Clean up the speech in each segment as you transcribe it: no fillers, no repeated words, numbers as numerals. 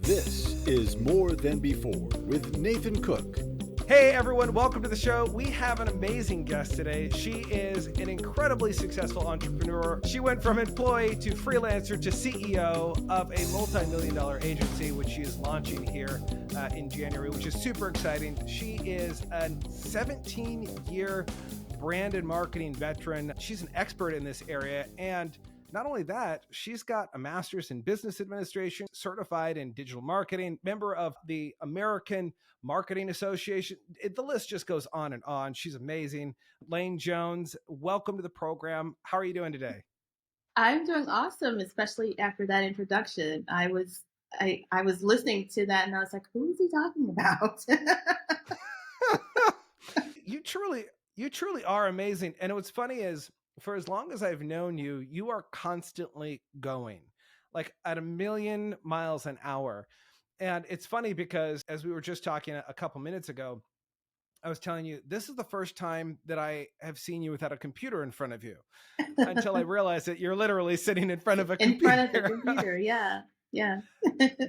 This is More Than Before with Nathan Cook. Hey everyone, welcome to the show. We have an amazing guest today. She is an incredibly successful entrepreneur. She went from employee to freelancer to CEO of a multi-million-dollar agency, which she is launching here in January, which is super exciting. She is a 17-year brand and marketing veteran. She's an expert in this area, and not only that, she's got a master's in business administration, certified in digital marketing, member of the American Marketing Association. The list just goes on and on. She's amazing. Lane Jones, welcome to the program. How are you doing today? I'm doing awesome, especially after that introduction. I was listening to that and I was like, who is he talking about? You truly are amazing. And what's funny is, for as long as I've known you, you are constantly going, like at 1,000,000 miles an hour. And it's funny because as we were just talking a couple minutes ago, I was telling you, this is the first time that I have seen you without a computer in front of you until I realized that you're literally sitting in front of a In computer. front of the computer. Yeah.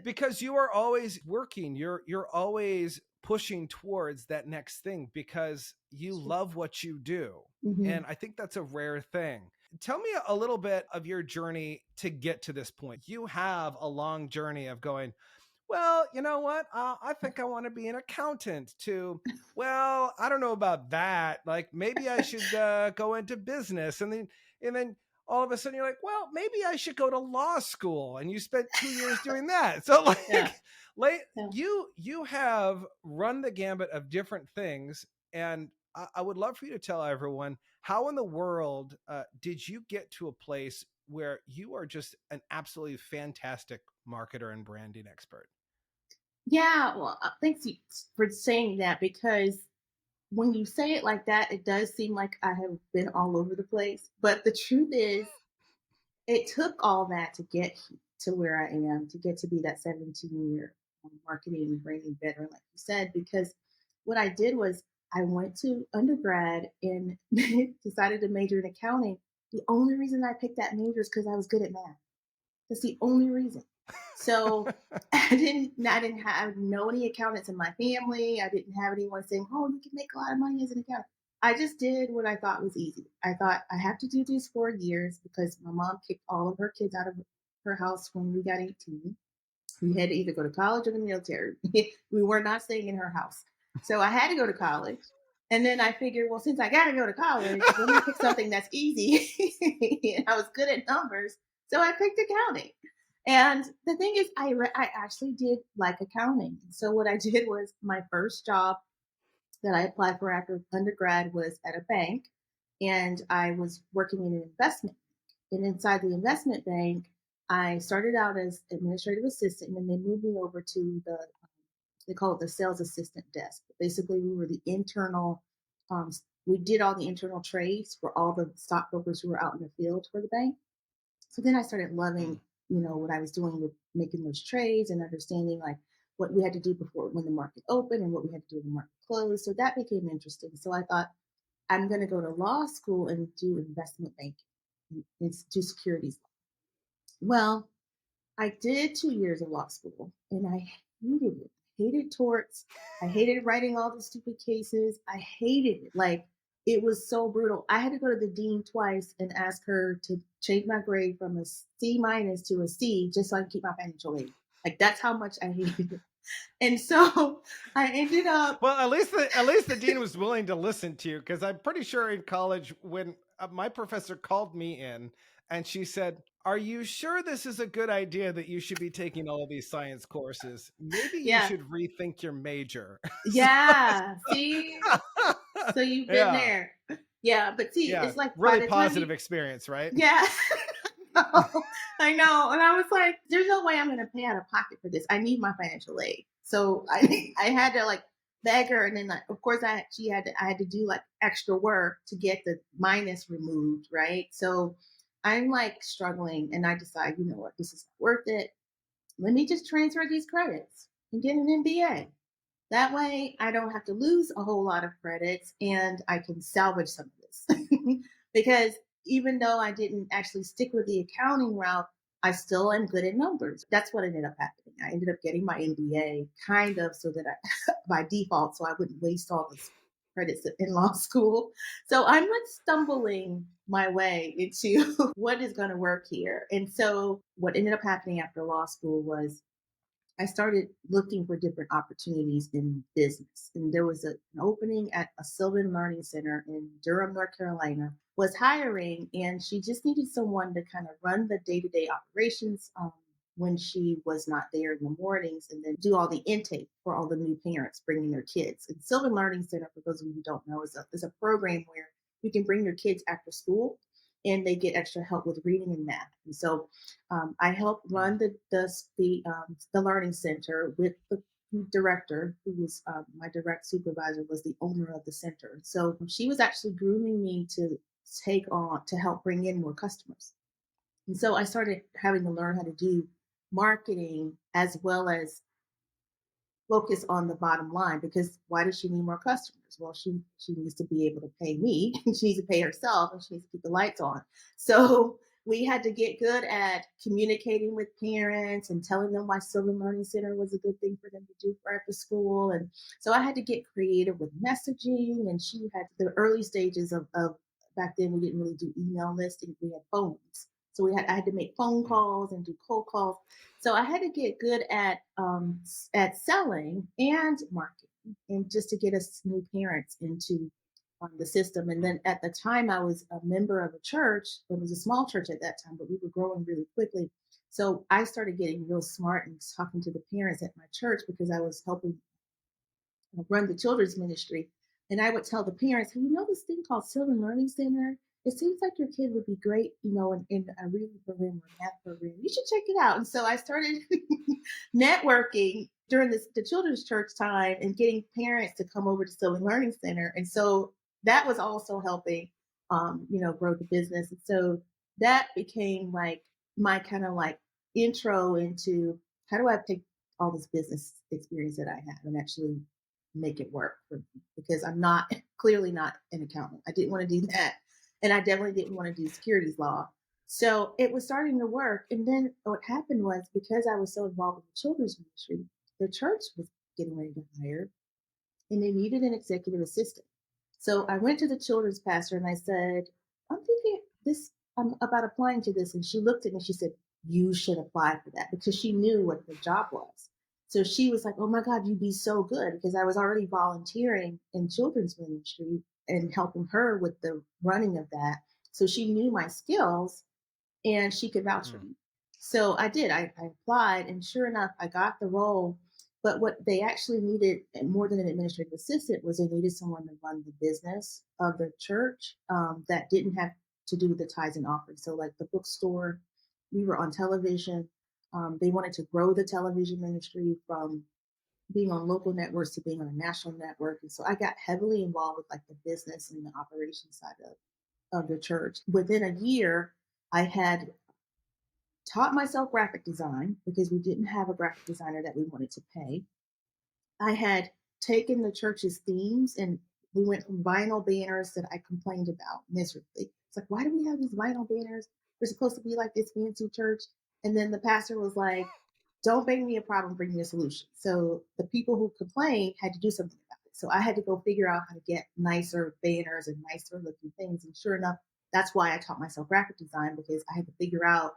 Because you are always working. You're always pushing towards that next thing because you love what you do. Mhm. And I think that's a rare thing. Tell me a little bit of your journey to get to this point. You have a long journey of going, well, you know what? I think I want to be an accountant to, well, I don't know about that. Like maybe I should go into business. And then all of a sudden you're like, well, maybe I should go to law school. And you spent 2 years doing that. So like, Yeah. like Yeah. you have run the gambit of different things. And I would love for you to tell everyone, how in the world did you get to a place where you are just an absolutely fantastic marketer and branding expert? Yeah. Well, thanks for saying that, because when you say it like that, it does seem like I have been all over the place. But the truth is, it took all that to get to where I am, to get to be that 17-year marketing and branding veteran, like you said, because what I did was I went to undergrad and decided to major in accounting. The only reason I picked that major is because I was good at math. That's the only reason. So I didn't know any accountants in my family. I didn't have anyone saying, "Oh, you can make a lot of money as an accountant." I just did what I thought was easy. I thought I have to do these 4 years because my mom kicked all of her kids out of her house when we got 18. We had to either go to college or the military. We were not staying in her house. So I had to go to college. And then I figured, well, since I got to go to college, let me pick something that's easy. And I was good at numbers. So I picked accounting. And the thing is, I actually did like accounting. So what I did was my first job that I applied for after undergrad was at a bank. And I was working in an investment. And inside the investment bank, I started out as administrative assistant, and they moved me over to they call it the sales assistant desk. Basically, we were the internal, um, we did all the internal trades for all the stockbrokers who were out in the field for the bank. So then I started loving, what I was doing with making those trades and understanding like what we had to do before when the market opened and what we had to do when the market closed. So that became interesting. So I thought I'm going to go to law school and do investment banking and do securities. Well, I did 2 years of law school and I hated it. Hated torts. I hated writing all the stupid cases. I hated it. Like it was so brutal. I had to go to the dean twice and ask her to change my grade from a C minus to a C just so I can keep my financial aid. Like that's how much I hated it. And so I ended up. Well, at least the dean was willing to listen to you, because I'm pretty sure in college when my professor called me in and she said, "Are you sure this is a good idea that you should be taking all of these science courses? Maybe you Yeah. should rethink your major." Yeah. See? So you've been Yeah, there. Yeah. But see, yeah, it's like by really the time positive experience, right? yeah. I know. And I was like, there's no way I'm going to pay out of pocket for this. I need my financial aid. So I had to like beg her. And then like, of course I had to do like extra work to get the minus removed. Right. So I'm like struggling and I decide, you know what, this is not worth it. Let me just transfer these credits and get an MBA. That way I don't have to lose a whole lot of credits and I can salvage some of this. Because even though I didn't actually stick with the accounting route, I still am good at numbers. That's what ended up happening. I ended up getting my MBA kind of so that I, by default, so I wouldn't waste all the credits in law school. So I'm like stumbling my way into what is going to work here. And so what ended up happening after law school was I started looking for different opportunities in business. And there was an opening at a Sylvan Learning Center in Durham, North Carolina, was hiring, and she just needed someone to kind of run the day-to-day operations when she was not there in the mornings, and then do all the intake for all the new parents bringing their kids. And Sylvan Learning Center, for those of you who don't know, is a program where you can bring your kids after school and they get extra help with reading and math. And so I helped run the learning center with the director, who was my direct supervisor, was the owner of the center. So she was actually grooming me to take on to help bring in more customers. And so I started having to learn how to do marketing as well as focus on the bottom line, because why does she need more customers? Well, she needs to be able to pay me, and she needs to pay herself, and she needs to keep the lights on. So we had to get good at communicating with parents and telling them why Sylvan Learning Center was a good thing for them to do for after school. And so I had to get creative with messaging, and she had the early stages of back then we didn't really do email listing, we had phones. So I had to make phone calls and do cold calls. So I had to get good at selling and marketing, and just to get us new parents into the system. And then at the time, I was a member of a church. It was a small church at that time, but we were growing really quickly. So I started getting real smart and talking to the parents at my church, because I was helping run the children's ministry. And I would tell the parents, hey, you know this thing called Sylvan Learning Center? It seems like your kid would be great, in a reading program or math program. You should check it out. And so I started networking during the children's church time and getting parents to come over to Sylvan Learning Center. And so that was also helping, grow the business. And so that became like my kind of like intro into how do I take all this business experience that I had and actually make it work for me, because I'm not clearly not an accountant. I didn't want to do that. And I definitely didn't want to do securities law. So it was starting to work. And then what happened was, because I was so involved with the children's ministry, the church was getting ready to hire, and they needed an executive assistant. So I went to the children's pastor and I said, I'm thinking this, I'm about applying to this. And she looked at me and she said, you should apply for that, because she knew what the job was. So she was like, oh my God, you'd be so good, because I was already volunteering in children's ministry and helping her with the running of that. So she knew my skills and she could vouch for Mm. me. So I did. I applied, and sure enough, I got the role. But what they actually needed, more than an administrative assistant, was they needed someone to run the business of the church, that didn't have to do with the tithes and offerings. So, like the bookstore, we were on television. They wanted to grow the television ministry from being on local networks to being on a national network. And so I got heavily involved with like the business and the operations side of the church. Within a year, I had taught myself graphic design, because we didn't have a graphic designer that we wanted to pay. I had taken the church's themes, and we went from vinyl banners that I complained about miserably. It's like, why do we have these vinyl banners? We're supposed to be like this fancy church. And then the pastor was like, don't bring me a problem, bring me a solution. So the people who complained had to do something about it. So I had to go figure out how to get nicer banners and nicer looking things. And sure enough, that's why I taught myself graphic design, because I had to figure out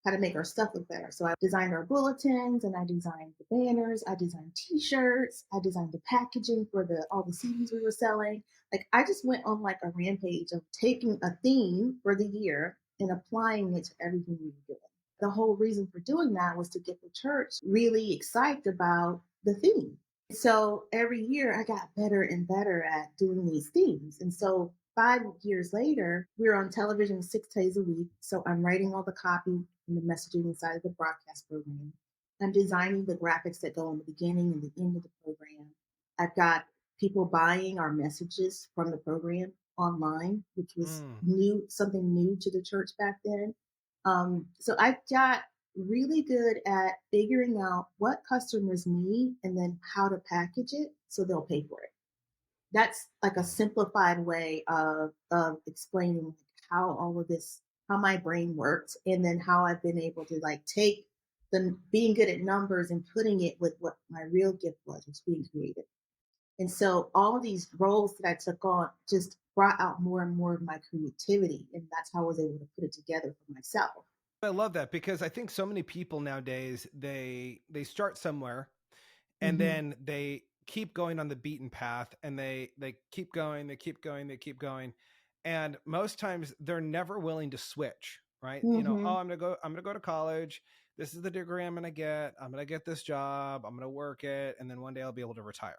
how to make our stuff look better. So I designed our bulletins, and I designed the banners, I designed t-shirts, I designed the packaging for all the CDs we were selling. Like I just went on like a rampage of taking a theme for the year and applying it to everything we were doing. The whole reason for doing that was to get the church really excited about the theme. So every year I got better and better at doing these themes. And so 5 years later, we're on television 6 days a week. So I'm writing all the copy and the messaging inside of the broadcast program. I'm designing the graphics that go in the beginning and the end of the program. I've got people buying our messages from the program online, which was something new to the church back then. So I got really good at figuring out what customers need and then how to package it so they'll pay for it. That's like a simplified way of explaining how all of this, how my brain works, and then how I've been able to like take the being good at numbers and putting it with what my real gift was being creative. And so all of these roles that I took on just brought out more and more of my creativity. And that's how I was able to put it together for myself. I love that because I think so many people nowadays they start somewhere and Hmm. then they keep going on the beaten path and they keep going, they keep going, they keep going. And most times they're never willing to switch, right? You know, oh, Hmm. I'm gonna go to college. This is the degree I'm gonna get. I'm gonna get this job. I'm gonna work it, and then one day I'll be able to retire.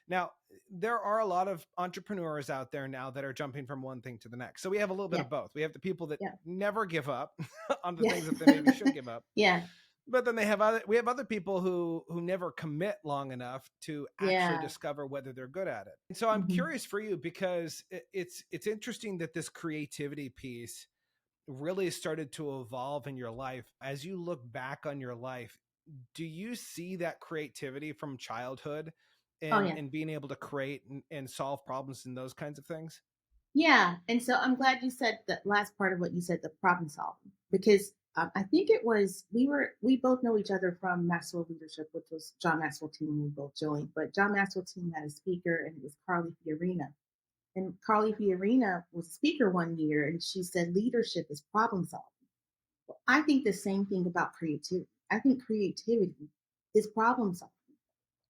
Now, there are a lot of entrepreneurs out there now that are jumping from one thing to the next. So we have a little bit Yeah. of both. We have the people that Yeah. never give up on the Yeah. things that they maybe should give up, Yeah. but then we have other people who never commit long enough to actually Yeah. discover whether they're good at it. And so I'm Hmm. curious for you because it's interesting that this creativity piece really started to evolve in your life. As you look back on your life, do you see that creativity from childhood Oh, yeah. and being able to create and solve problems and those kinds of things? Yeah, and so I'm glad you said the last part of what you said, the problem solving, because I think it was we both know each other from Maxwell Leadership, which was John Maxwell team we both joined. But John Maxwell team had a speaker, and it was Carly Fiorina. And Carly Fiorina was a speaker one year, and she said leadership is problem solving. Well, I think the same thing about creativity. I think creativity is problem solving.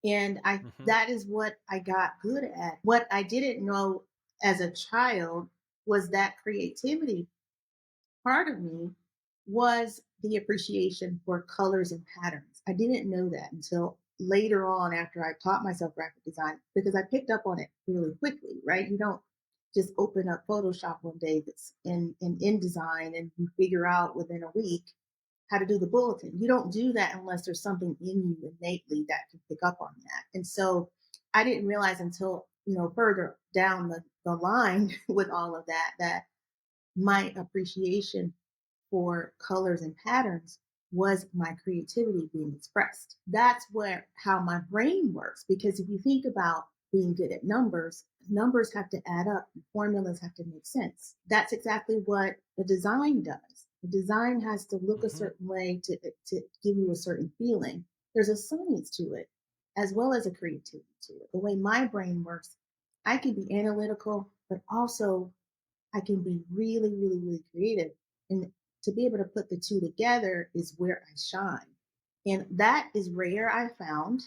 And I Hmm. that is what I got good at. What I didn't know as a child was that creativity part of me was the appreciation for colors and patterns. I didn't know that until later on after I taught myself graphic design because I picked up on it really quickly, right? You don't just open up Photoshop one day that's in InDesign and you figure out within a week how to do the bulletin. You don't do that unless there's something in you innately that can pick up on that. And so I didn't realize until, further down the line with all of that, that my appreciation for colors and patterns was my creativity being expressed. That's where how my brain works. Because if you think about being good at numbers, numbers have to add up, and formulas have to make sense. That's exactly what the design does. The design has to look a Hmm. certain way to give you a certain feeling. There's a science to it, as well as a creativity to it. The way my brain works, I can be analytical, but also I can be really, really, really creative. And to be able to put the two together is where I shine. And that is rare, I found.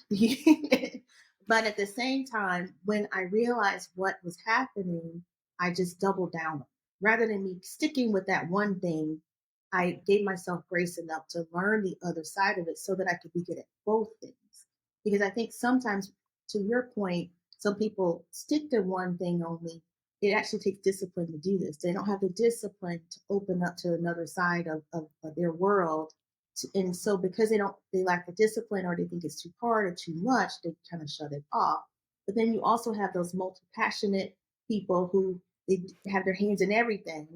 But at the same time, when I realized what was happening, I just doubled down. Rather than me sticking with that one thing, I gave myself grace enough to learn the other side of it so that I could be good at both things. Because I think sometimes, to your point, some people stick to one thing only. It actually takes discipline to do this. They don't have the discipline to open up to another side of their world. And so because they lack the discipline or they think it's too hard or too much, they kind of shut it off. But then you also have those multi-passionate people who they have their hands in everything.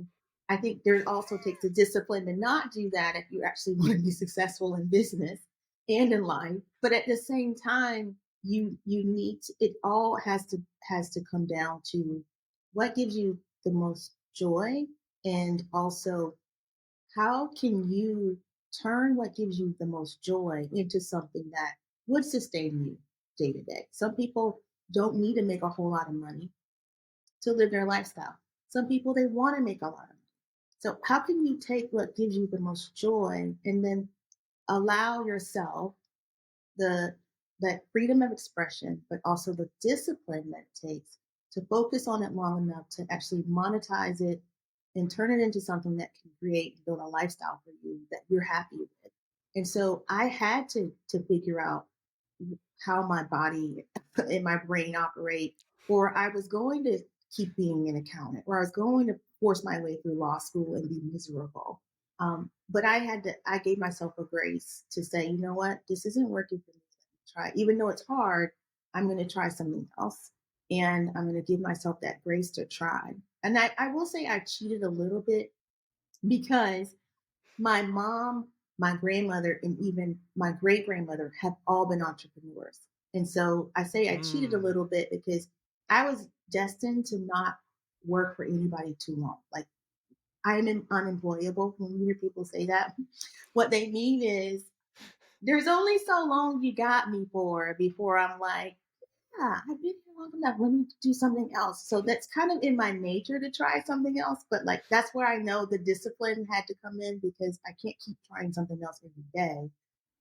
I think there also takes the discipline to not do that if you actually want to be successful in business and in life. But at the same time, you need to, it all has to come down to what gives you the most joy, and also how can you turn what gives you the most joy into something that would sustain you day to day. Some people don't need to make a whole lot of money to live their lifestyle. Some people, they want to make a lot of money. So how can you take what gives you the most joy and then allow yourself the that freedom of expression, but also the discipline that it takes to focus on it long enough to actually monetize it and turn it into something that can create and build a lifestyle for you that you're happy with. And so I had to figure out how my body and my brain operate, or I was going to keep being an accountant, or I was going to force my way through law school and be miserable. But I gave myself a grace to say, you know what, this isn't working for me. Try, even though it's hard, I'm going to try something else. And I'm going to give myself that grace to try. And I will say I cheated a little bit because my mom, my grandmother, and even my great grandmother have all been entrepreneurs. And so I say I cheated a Mm. little bit because I was destined to not work for anybody too long. Like I am unemployable. When you hear people say that, what they mean is there's only so long you got me for before I'm like, yeah, I've been here long enough. Let me do something else. So that's kind of in my nature to try something else. But like that's where I know the discipline had to come in because I can't keep trying something else every day.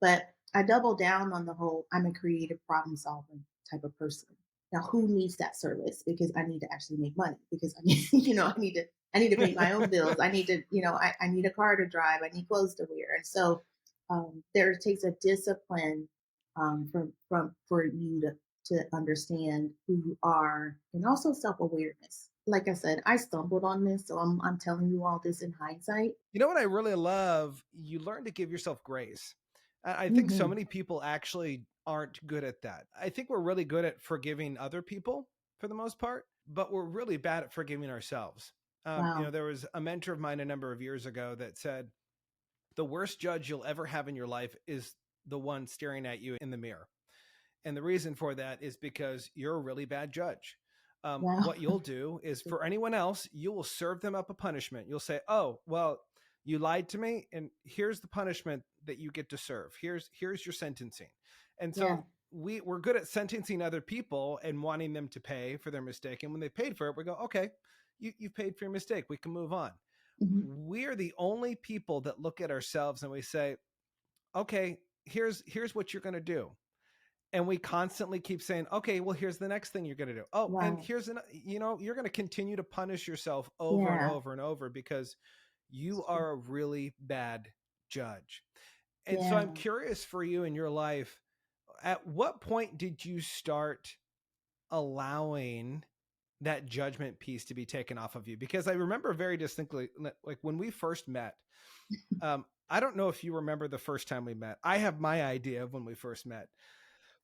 But I double down on the whole I'm a creative problem solving type of person. Now who needs that service? Because I need to actually make money because I need, I need to pay my own bills. I need to, I need a car to drive. I need clothes to wear. And so there takes a discipline for you to understand who you are and also self-awareness. Like I said, I stumbled on this, so I'm telling you all this in hindsight. You know what I really love? You learn to give yourself grace. I think so Hmm. many people actually aren't good at that. I think we're really good at forgiving other people for the most part, but we're really bad at forgiving ourselves. Wow. There was a mentor of mine a number of years ago that said, the worst judge you'll ever have in your life is the one staring at you in the mirror. And the reason for that is because you're a really bad judge. Wow. What you'll do is for anyone else, you will serve them up a punishment. You'll say, "Oh, well, you lied to me, and here's the punishment that you get to serve. Here's your sentencing." And Yeah. so we're good at sentencing other people and wanting them to pay for their mistake. And when they paid for it, we go, "Okay, you've paid for your mistake. We can move on." Hmm. We're the only people that look at ourselves and we say, "Okay, here's what you're going to do." And we constantly keep saying, okay, well, here's the next thing you're going to do. Oh, and Wow. you're going to continue to punish yourself over and Yeah. over and over because you It's true. are a really bad judge. And so Yeah. I'm curious for you in your life, at what point did you start allowing that judgment piece to be taken off of you? Because I remember very distinctly, like when we first met, I don't know if you remember the first time we met. I have my idea of when we first met,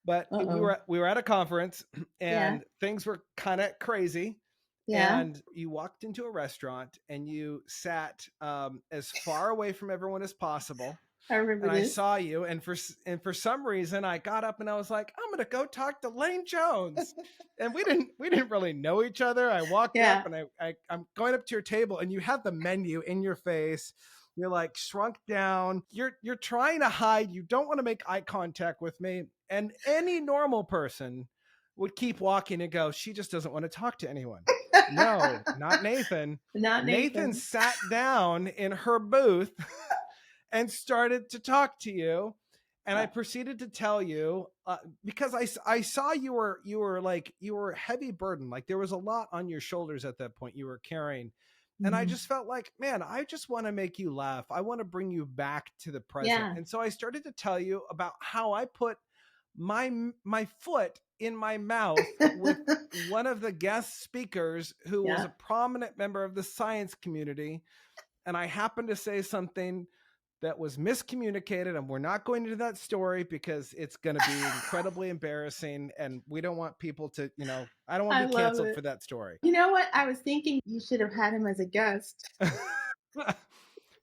but we Uh-oh. were at a conference Yeah. and things were kind of crazy. Yeah. And you walked into a restaurant and you sat as far away from everyone as possible. I remember And I this. saw you, and for some reason, I got up and I was like, "I'm gonna go talk to Lane Jones." And we didn't really know each other. I walked up Yeah. and I'm going up to your table, and you have the menu in your face. You're like shrunk down. You're trying to hide. You don't want to make eye contact with me. And any normal person would keep walking and go, "She just doesn't want to talk to anyone." No, not Nathan. Not Nathan Nathan. sat down in her booth and started to talk to you. And I Uh, proceeded to tell you because I saw you were heavy burden, like there was a lot on your shoulders at that point you were carrying. And I mhm. just felt like, man, I just want to make you laugh. I want to bring you back to the present. Yeah. And so I started to tell you about how I put my foot in my mouth with one of the guest speakers who was Yeah. a prominent member of the science community, and I happened to say something that was miscommunicated, and we're not going into that story because it's going to be incredibly embarrassing, and we don't want people to, I don't want I to be love canceled it. for that story. You know what? I was thinking you should have had him as a guest.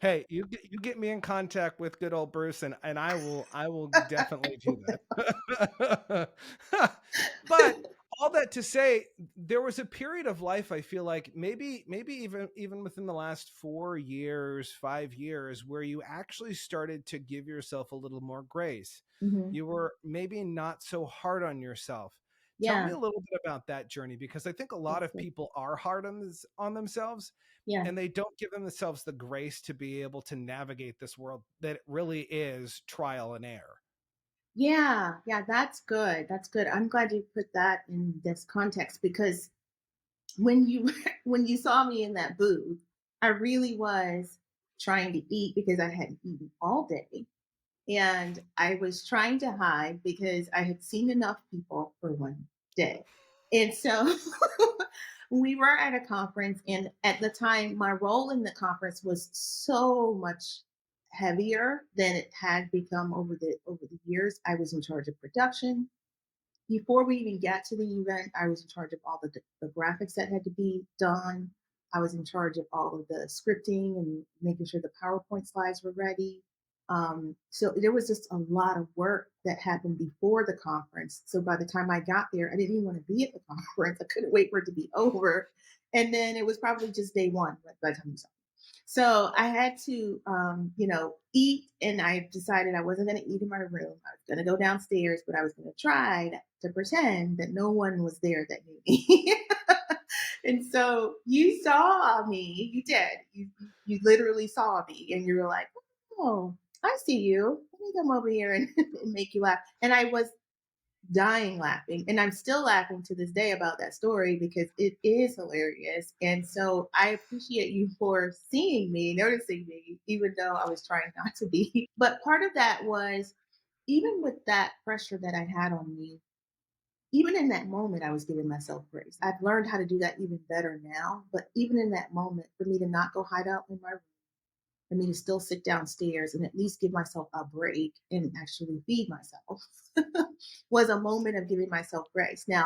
Hey, you get me in contact with good old Bruce, and I will definitely do that. But all that to say, there was a period of life I feel like maybe even within the last 4 years, 5 years, where you actually started to give yourself a little more grace. Hmm. You were maybe not so hard on yourself. Tell me Yeah. a little bit about that journey because I think a lot That's of good. people are hard on themselves, Yeah. and they don't give themselves the grace to be able to navigate this world that it really is trial and error. Yeah. Yeah. That's good. That's good. I'm glad you put that in this context because when you when you saw me in that booth, I really was trying to eat because I hadn't eaten all day. And I was trying to hide because I had seen enough people for one day. And so we were at a conference, and at the time, my role in the conference was so much heavier than it had become over the years. I was in charge of production. Before we even got to the event, I was in charge of all the graphics that had to be done. I was in charge of all of the scripting and making sure the PowerPoint slides were ready. So there was just a lot of work that happened before the conference. So by the time I got there, I didn't even want to be at the conference. I couldn't wait for it to be over. And then it was probably just day one by the time we saw. So I had to, eat, and I decided I wasn't going to eat in my room. I was going to go downstairs, but I was going to try to pretend that no one was there that knew me. And so you saw me, you did. You literally saw me, and you were like, "Oh, I see you. Let me come over here and, and make you laugh." And I was dying laughing. And I'm still laughing to this day about that story because it is hilarious. And so I appreciate you for seeing me, noticing me, even though I was trying not to be. But part of that was even with that pressure that I had on me, even in that moment, I was giving myself grace. I've learned how to do that even better now. But even in that moment, for me to not go hide out in my room, for me to still sit downstairs and at least give myself a break and actually feed myself was a moment of giving myself grace. Now,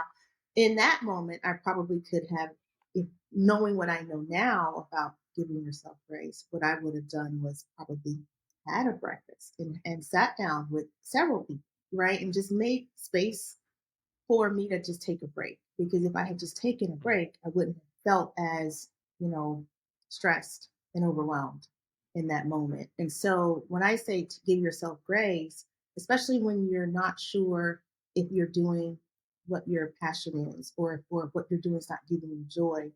in that moment, I probably could have, if knowing what I know now about giving yourself grace, what I would have done was probably had a breakfast and sat down with several people, right? And just made space for me to just take a break. Because if I had just taken a Mm. break, I wouldn't have felt as, you know, stressed and overwhelmed in that moment. And so when I say to give yourself grace, especially when you're not sure if you're doing what your passion is or what you're doing is not giving you joy,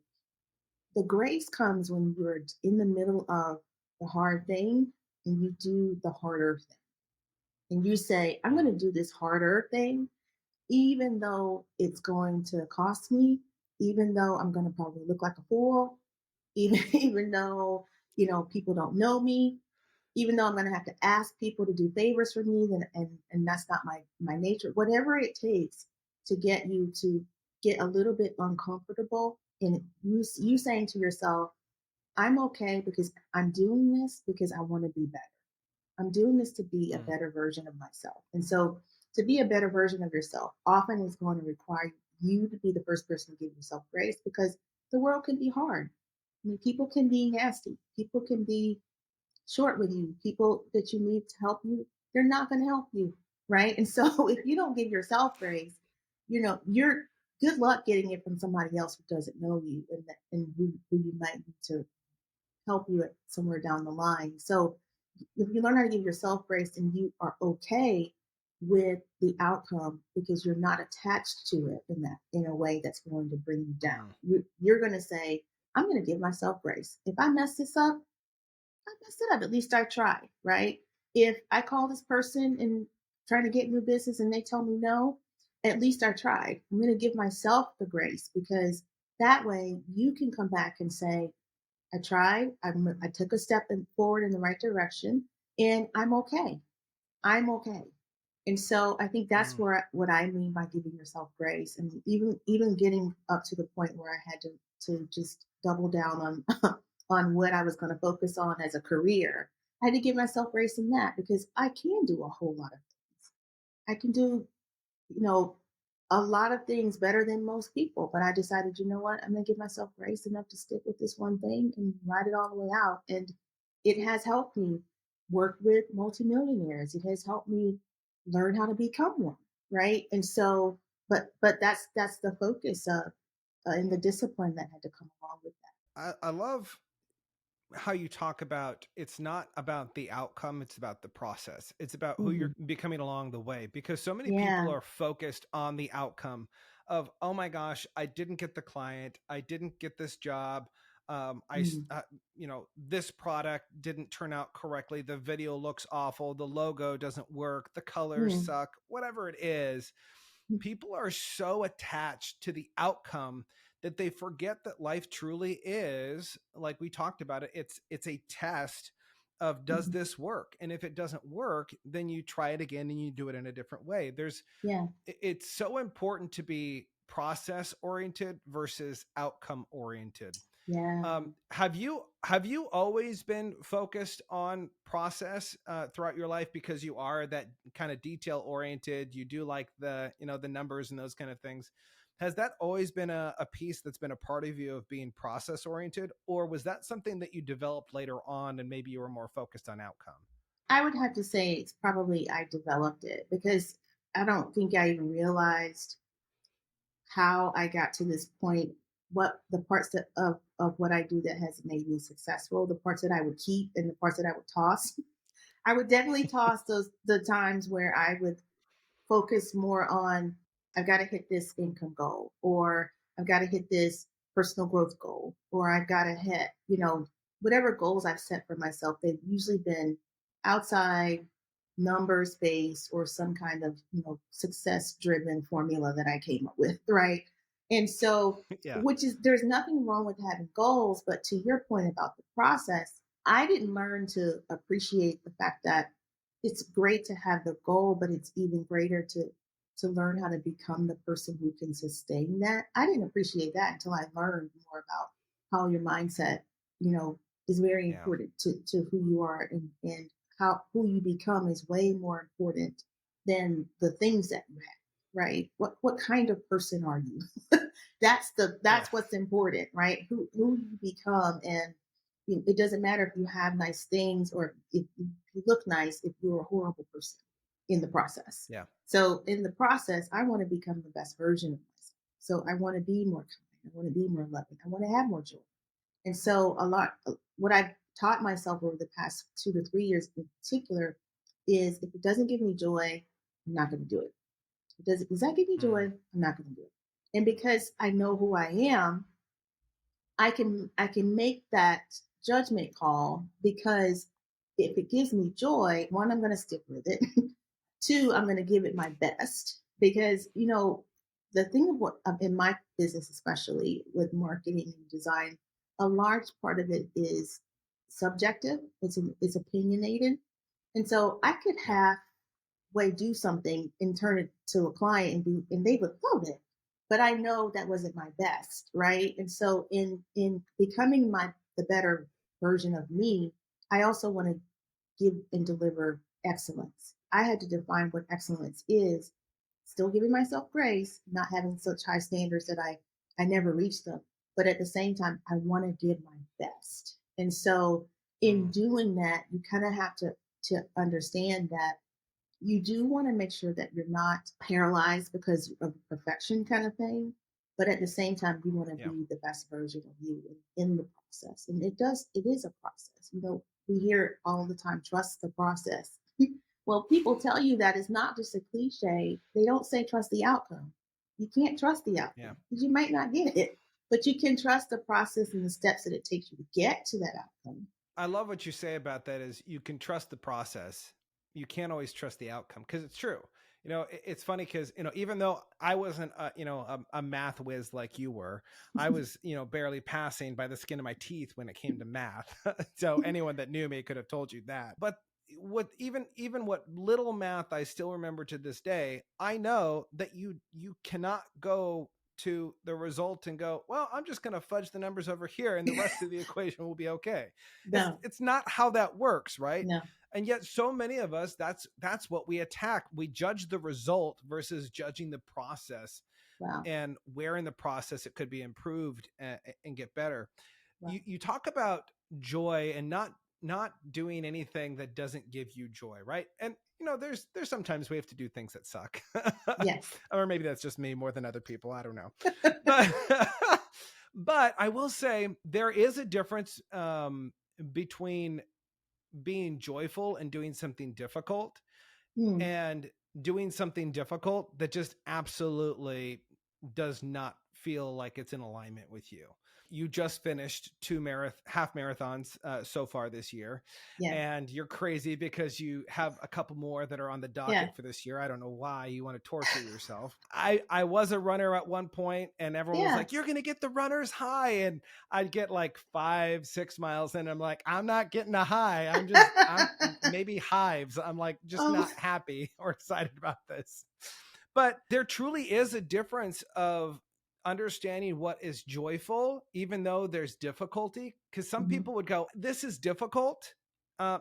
the grace comes when you're in the middle of the hard thing and you do the harder thing. And you say, I'm going Mm. to do this harder thing even though it's going to cost me, even though I'm going to probably look like a fool, even even though people don't know me, even though I'm going to have to ask people to do favors for me, then and that's not my nature. Whatever it takes to get you to get a little bit uncomfortable, and you saying to yourself, "I'm okay because I'm doing this because I want to be better." I'm doing this to be a Mm. better version of myself. And so to be a better version of yourself often is going to require you to be the first person to give yourself grace because the world can be hard. I mean, people can be nasty. People can be short with you. People that you need to help you, they're not going to help you. Right. And so if you don't give yourself grace, you're good luck getting it from somebody else who doesn't know you and who you might need to help you at somewhere down the line. So if you learn how to give yourself grace and you are okay with the outcome because you're not attached to it in a way that's going to bring you down. Mm. You're going to say, I'm going to give myself grace. If I mess this up, I messed it up. At least I tried, right? If I call this person and trying to get new business and they tell me no, at least I tried. I'm going to give myself the grace because that way you can come back and say, I tried. I took a step forward in the right direction, and I'm okay. I'm okay. And so I think that's Mm. where what I mean by giving yourself grace, and even getting up to the point where I had to just double down on on what I was going to focus on as a career. I had to give myself grace in that because I can do a whole lot of things. I can do you know, a lot of things better than most people. But I decided, you know what? I'm going to give myself grace enough to stick with this one thing and ride it all the way out. And it has helped me work with multimillionaires. It has helped me learn how to become one. Right. And so, but that's the focus of and the discipline that had to come along with that. I love how you talk about it's not about the outcome, it's about the process. It's about who Hmm. you're becoming along the way because so many people Yeah. are focused on the outcome of, oh my gosh, I didn't get the client, I didn't get this job. Mhm. This product didn't turn out correctly. The video looks awful. The logo doesn't work. The colors Mhm. suck. Whatever it is, people are so attached to the outcome that they forget that life truly is, like we talked about it, it's a test of, does Mhm. this work? And if it doesn't work, then you try it again and you do it in a different way. Yeah. It's so important to be process oriented versus outcome oriented. Yeah. Have you always been focused on process throughout your life because you are that kind of detail oriented? You do like the numbers and those kind of things. Has that always been a piece that's been a part of you of being process oriented, or was that something that you developed later on and maybe you were more focused on outcome? I would have to say it's probably I developed it because I don't think I even realized how I got to this point, what the parts of what I do that has made me successful, the parts that I would keep and the parts that I would toss. I would definitely toss the times where I would focus more on I've got to hit this income goal, or I've got to hit this personal growth goal, or I've got to hit, whatever goals I've set for myself. They've usually been outside numbers based or some kind of, success driven formula that I came up with, right? And so, Yeah. which is there's nothing wrong with having goals, but to your point about the process, I didn't learn to appreciate the fact that it's great to have the goal, but it's even greater to learn how to become the person who can sustain that. I didn't appreciate that until I learned more about how your mindset, is very Yeah. important to who you are, and how who you become is way more important than the things that you have, right? What kind of person are you? Yeah. That's what's important, right? Who you become, and it doesn't matter if you have nice things or if you look nice if you're a horrible person in the process. Yeah. So in the process, I want to become the best version of myself. So I want to be more kind. I want to be more loving. I want to have more joy. And so what I've taught myself over the past 2 to 3 years in particular is if it doesn't give me joy, I'm not going to do it. Does that give me joy? Mm. I'm not going to do it. And because I know who I am, I can make that judgment call because if it gives me joy, one, I'm going to stick with it. Two, I'm going to give it my best because the thing of what in my business, especially with marketing and design, a large part of it is subjective. It's opinionated, and so I could Yeah. halfway do something and turn it to a client and they would love it, but I know that wasn't my best, right? And so in becoming the better version of me, I also want to give and deliver excellence. I had to define what excellence is, still giving myself grace, not having such high standards that I never reach them, but at the same time I want to give my best. And so in Mm. doing that, you kind of have to understand that you do want to make sure that you're not paralyzed because of perfection kind of thing, but at the same time you want to Yeah. be the best version of you in the process. And it is a process. We hear all the time, trust the process. Well, people tell you that it's not just a cliche. They don't say trust the outcome. You can't trust the Yeah. outcome because you might not get it, but you can trust the process and the steps that it takes you to get to that outcome. I love what you say about that is you can trust the process. You can't always trust the outcome because it's true. It's funny because, even though I wasn't, a math whiz like you were, I was, barely passing by the skin of my teeth when it came to math. So anyone that knew me could have told you that. But what even what little math I still remember to this day, I know that you cannot go to the result and go, well, I'm just going to fudge the numbers over here and the rest of the equation will be okay. it's No, it's not how that works, right? no, And yet so many of us, that's what we attack. We judge the result versus judging the process wow, and where in the process it could be improved and get better. wow. You talk about joy and not doing anything that doesn't give you joy, right? And there's sometimes we have to do things that suck. Yes. Or maybe that's just me more than other people, I don't know. But but I will say there is a difference between being joyful and doing something difficult Hmm. and doing something difficult that just absolutely does not feel like it's in alignment with you. You just finished half marathons so far this year, Yeah. and you're crazy because you have a couple more that are on the Yeah. docket for this year. I don't know why you want to torture yourself. I was a runner at one point, and everyone was Yeah. like, "You're going to get the runner's high," and I'd get like 5, 6 miles, and I'm like, "I'm not getting a high. I'm maybe hives. I'm like just Oh, not happy or excited about this." But there truly is a difference of understanding what is joyful, even though there's difficulty. Because some mhm. people would go, "This is difficult,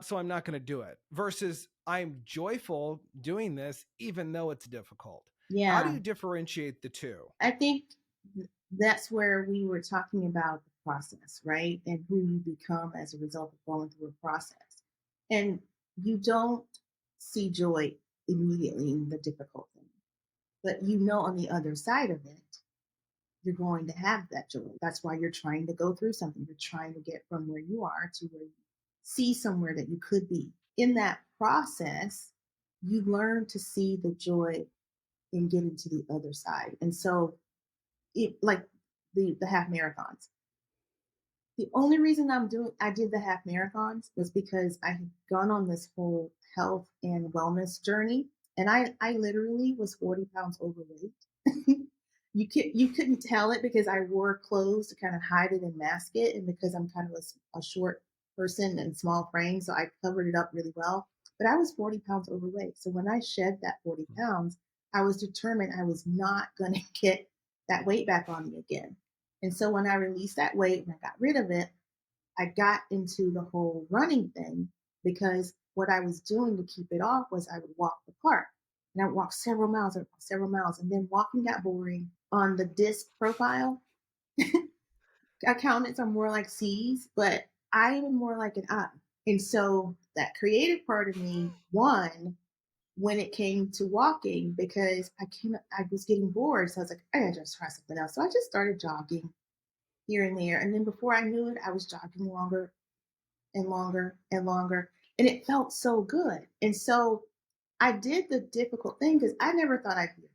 so I'm not going to do it," versus I'm joyful doing this, even though it's difficult. How do Yeah. you differentiate the two? I think that's where we were talking about the process, right? And who you become as a result of going through a process. And you don't see joy immediately in the difficult thing, but on the other side of it, you're going to have that joy. That's why you're trying to go through something. You're trying to get from where you are to where you see somewhere that you could be. In that process, you learn to see the joy and get into the other side. And so it like the half marathons. The only reason I did the half marathons was because I had gone on this whole health and wellness journey, and I literally was 40 pounds overweight. You couldn't tell it because I wore clothes to kind of hide it and mask it, and because I'm kind of a short person and small frame, so I covered it up really well. But I was 40 pounds overweight. So when I shed that 40 pounds, I was determined I was not going to get that weight back on me again. And so when I released that weight and I got rid of it, I got into the whole running thing because what I was doing to keep it off was I would walk the park. And I would walk several miles, and then walking got boring. On the disc profile, accountants are more like C's, but I am more like an I. And so that creative part of me won when it came to walking because I was getting bored. So I was like, I gotta just try something else. So I just started jogging here and there. And then before I knew it, I was jogging longer and longer and longer. And it felt so good. And so I did the difficult thing because I never thought I'd be,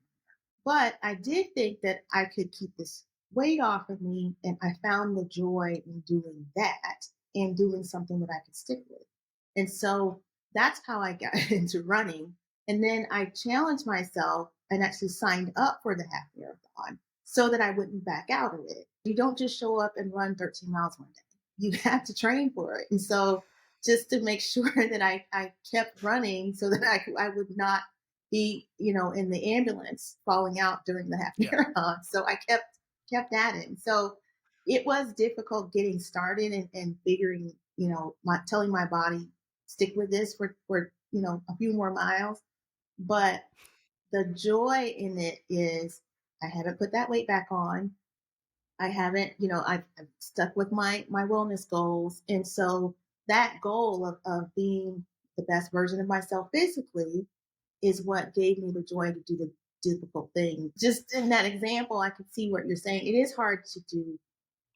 but I did think that I could keep this weight off of me. And I found the joy in doing that and doing something that I could stick with. And so that's how I got into running. And then I challenged myself and actually signed up for the half marathon so that I wouldn't back out of it. You don't just show up and run 13 miles one day. You have to train for it. And so just to make sure that I kept running so that I would not be, in the ambulance falling out during the half Yeah. marathon. So I kept at it. So it was difficult getting started and figuring, telling my body stick with this for a few more miles. But the joy in it is I haven't put that weight back on. I haven't, I've stuck with my wellness goals. And so that goal of being the best version of myself physically is what gave me the joy to do the difficult thing. Just in that example, I could see what you're saying. It is hard to do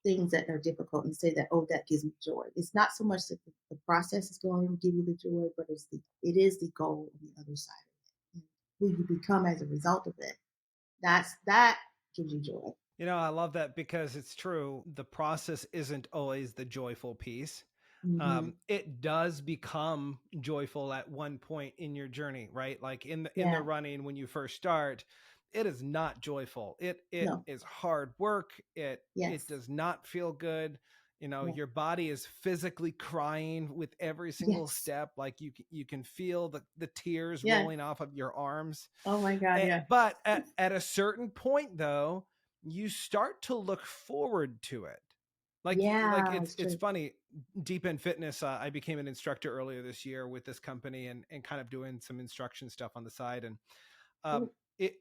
things that are difficult and say that, oh, that gives me joy. It's not so much that the process is going to give you the joy, but it is the goal on the other side of it. And who you become as a result of it. That gives you joy. I love that because it's true. The process isn't always the joyful piece. Mm-hmm. It does become joyful at one point in your journey, right? Like in the Yeah. running, when you first start, it is not joyful. It No. is hard work. It Yes. does not feel good. Yeah. Your body is physically crying with every single Yes. step. Like you can feel the tears Yes. rolling off of your arms. Oh my God. Yeah. But at a certain point, though, you start to look forward to it. Like Yeah. it's It's it's true. funny. Deep in fitness, I became an instructor earlier this year with this company and kind of doing some instruction stuff on the side. And um, Cool. it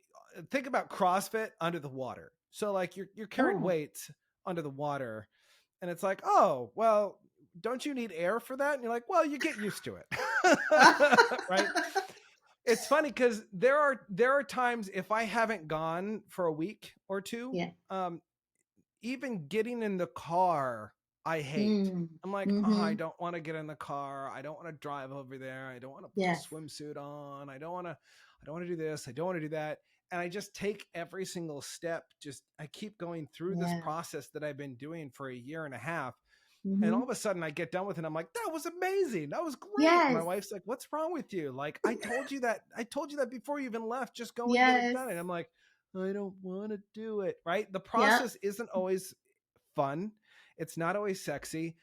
think about CrossFit under the water. So like you're carrying Oh. weights under the water, and it's like, oh well, don't you need air for that? And you're like, well, you get used to it, right? It's funny because there are times if I haven't gone for a week or two, Yeah. even getting in the car, I hate. Mm. I'm like, oh, I Mm-hmm. don't want to get in the car. I don't want to drive over there. I don't want to put a Yes. swimsuit on. I don't want to do this. I don't want to do that. And I just take every single step. I keep going through this Yeah. process that I've been doing for a year and a half. And all Mm-hmm. of a sudden I get done with it. I'm like, that was amazing. That was great. And my Yes. wife's like, what's wrong with you? Like, I told you that before you even left, just go and get it Yes. done. And I'm like, I don't want to do it. Right. The Yep. process isn't always fun. It's not always sexy,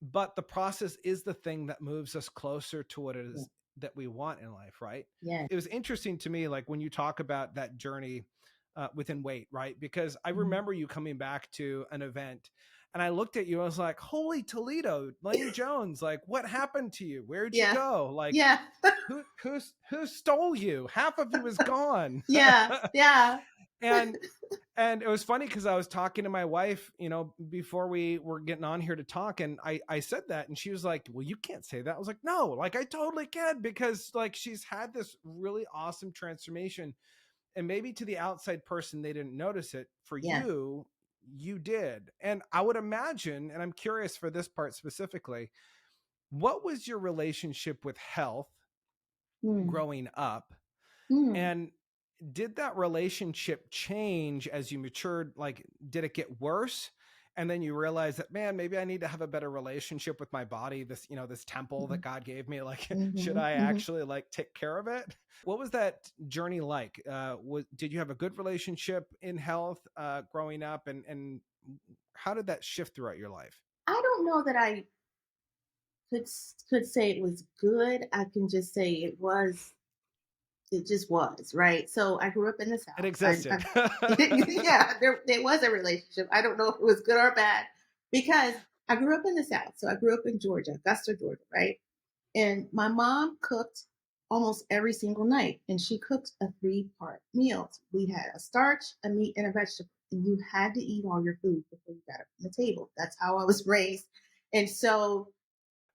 but the process is the thing that moves us closer to what it Yeah. is that we want in life. Right. Yes. It was interesting to me, like when you talk about that journey within weight, right? Because I Mhm. remember you coming back to an event and I looked at you, I was like, holy Toledo, Lane Jones, like what happened to you? Where'd you Yeah. go? Like Yeah. who stole you? Half of you is gone. Yeah. Yeah. and and it was funny because I was talking to my wife, before we were getting on here to talk, and I said that, and she was like, "Well, you can't say that." I was like, "No, like I totally can," because like she's had this really awesome transformation, and maybe to the outside person they didn't notice it. For Yeah. you, you did. And I would imagine, and I'm curious for this part specifically, what was your relationship with health Mm, growing up? mm. And did that relationship change as you matured? Like, did it get worse? And then you realize that, man, maybe I need to have a better relationship with my body, this, this temple that Mhm, God gave me. Like, should mhm, I mhm. actually like take care of it? What was that journey like? Did you have a good relationship in health growing up? And how did that shift throughout your life? I don't know that I could say it was good. I can just say it just was, right? So I grew up in the It South. existed. Yeah, there was a relationship. I don't know if it was good or bad because I grew up in the South. So I grew up in Georgia, Augusta, Georgia, right? And my mom cooked almost every single night, and she cooked a three-part meal. We had a starch, a meat, and a vegetable, and you had to eat all your food before you got up from the table. That's how I was raised. And so,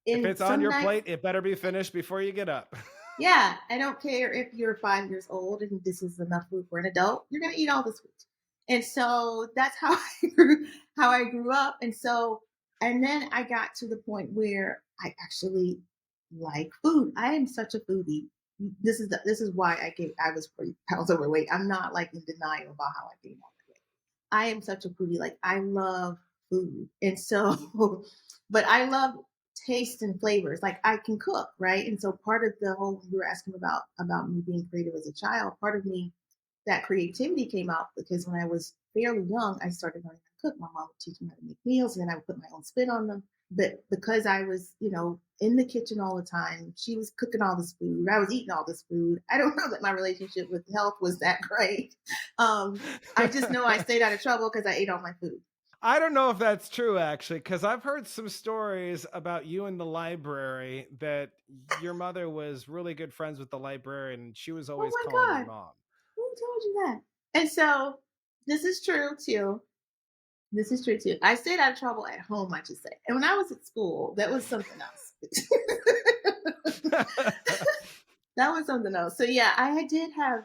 If in it's on some your nights, plate, it better be finished before you get up. yeah, I don't care if you're 5 years old and this is enough food for an adult. You're gonna eat all this food, and so that's how I grew up. And so, and then I got to the point where I actually like food. I am such a foodie. This is why I was 40 pounds overweight. I'm not like in denial about how I gained all that weight. I am such a foodie. Like I love food, and so, but I love taste and flavors. Like I can cook, right? And so part of the whole you were asking about me being creative as a child, part of me that creativity came out because when I was fairly young, I started learning how to cook. My mom would teach me how to make meals, and then I would put my own spin on them. But because I was, in the kitchen all the time, she was cooking all this food. I was eating all this food. I don't know that my relationship with health was that great. I just know I stayed out of trouble because I ate all my food. I don't know if that's true actually, because I've heard some stories about you in the library that your mother was really good friends with the librarian and she was Oh always calling my your God, mom. who told you that? And so this is true too. This is true too. I stayed out of trouble at home, I should say. And when I was at school, that was something else. That was something else. So yeah, I did have